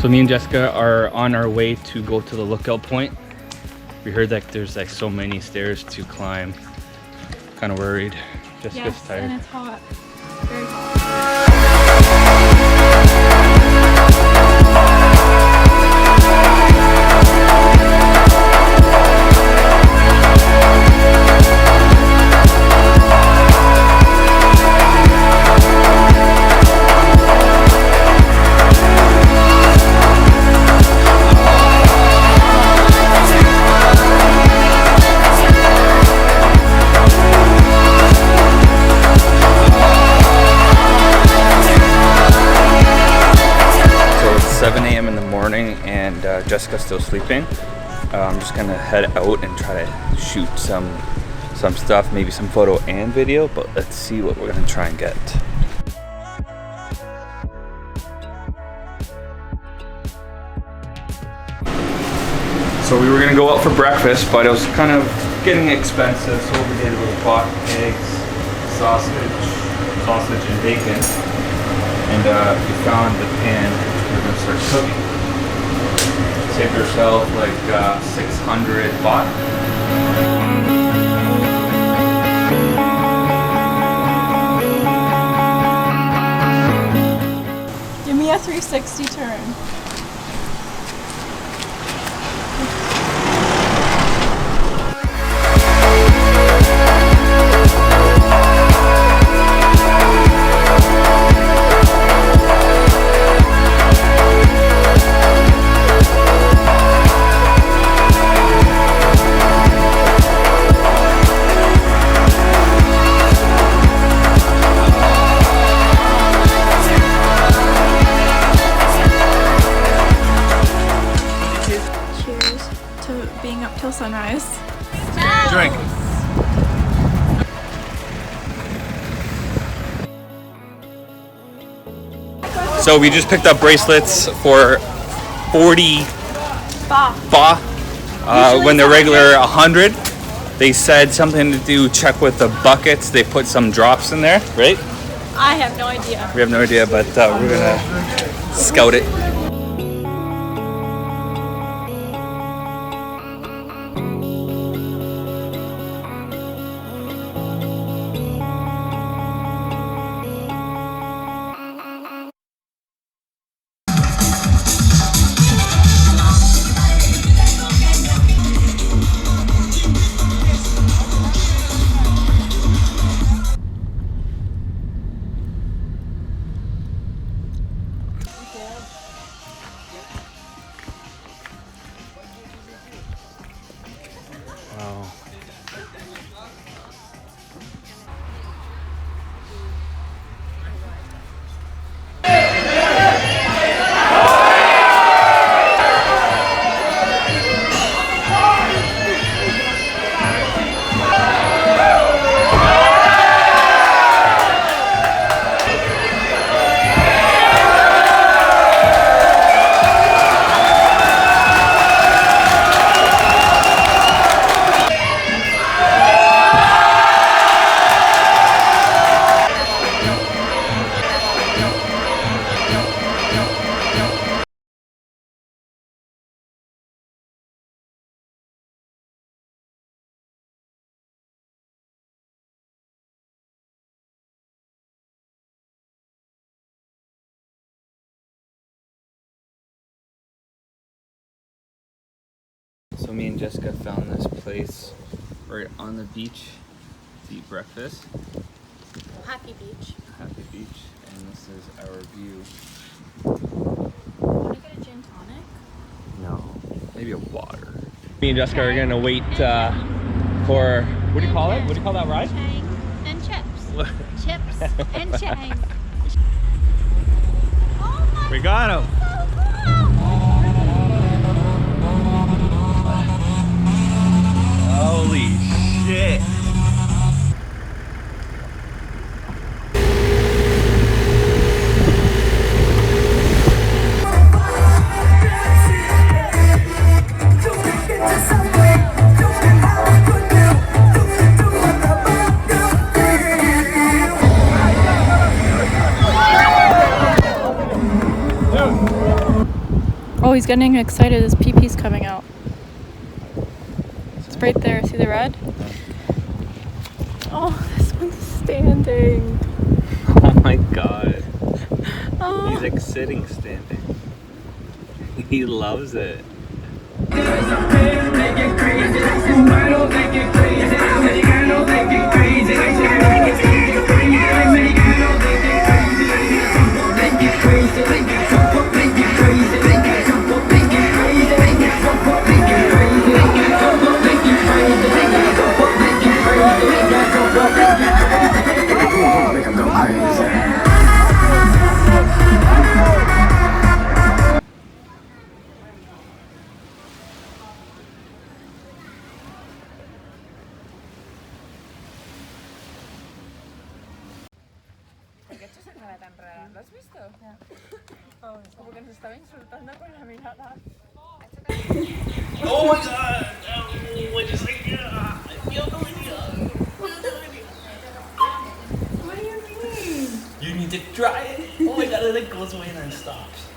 So me and Jessica are on our way to go to the lookout point. We heard that there's like so many stairs to climb. Kind of worried. Jessica's tired. And it's hot. Very hot. Jessica's still sleeping. I'm just gonna head out and try to shoot some stuff, maybe some photo and video, but let's see what we're gonna try and get. So we were gonna go out for breakfast, but it was kind of getting expensive, so we did was bought eggs, sausage and bacon, and we found the pan. We're gonna start cooking. Saved yourself like 600 baht. Give me a 360 turn. Till sunrise. Drink. So we just picked up bracelets for 40 baht. When they're regular 100. They said something to do check with the buckets. They put some drops in there, right? I have no idea. We have no idea, but we're gonna scout it. Wow. So me and Jessica found this place right on the beach to eat breakfast. Happy Beach. Happy Beach, and this is our view. Want to get a gin tonic? No, maybe a water. Me and Jessica are gonna wait for, what do you call it? What do you call that ride? Chang and chips. Chips and chang. Oh my We got him. Holy shit. Dude. he's getting excited. His pee-pee's coming out. It's right there. See the red? Oh, this one's standing. Oh my god. Oh. He's like sitting standing. He loves it. ¿Lo has visto? Oh, como que nos estaba insultando con la mirada. Oh my god! Oh, I just like, I feel the video. What do you mean? You need to try it. Oh my god, it like goes away and then stops.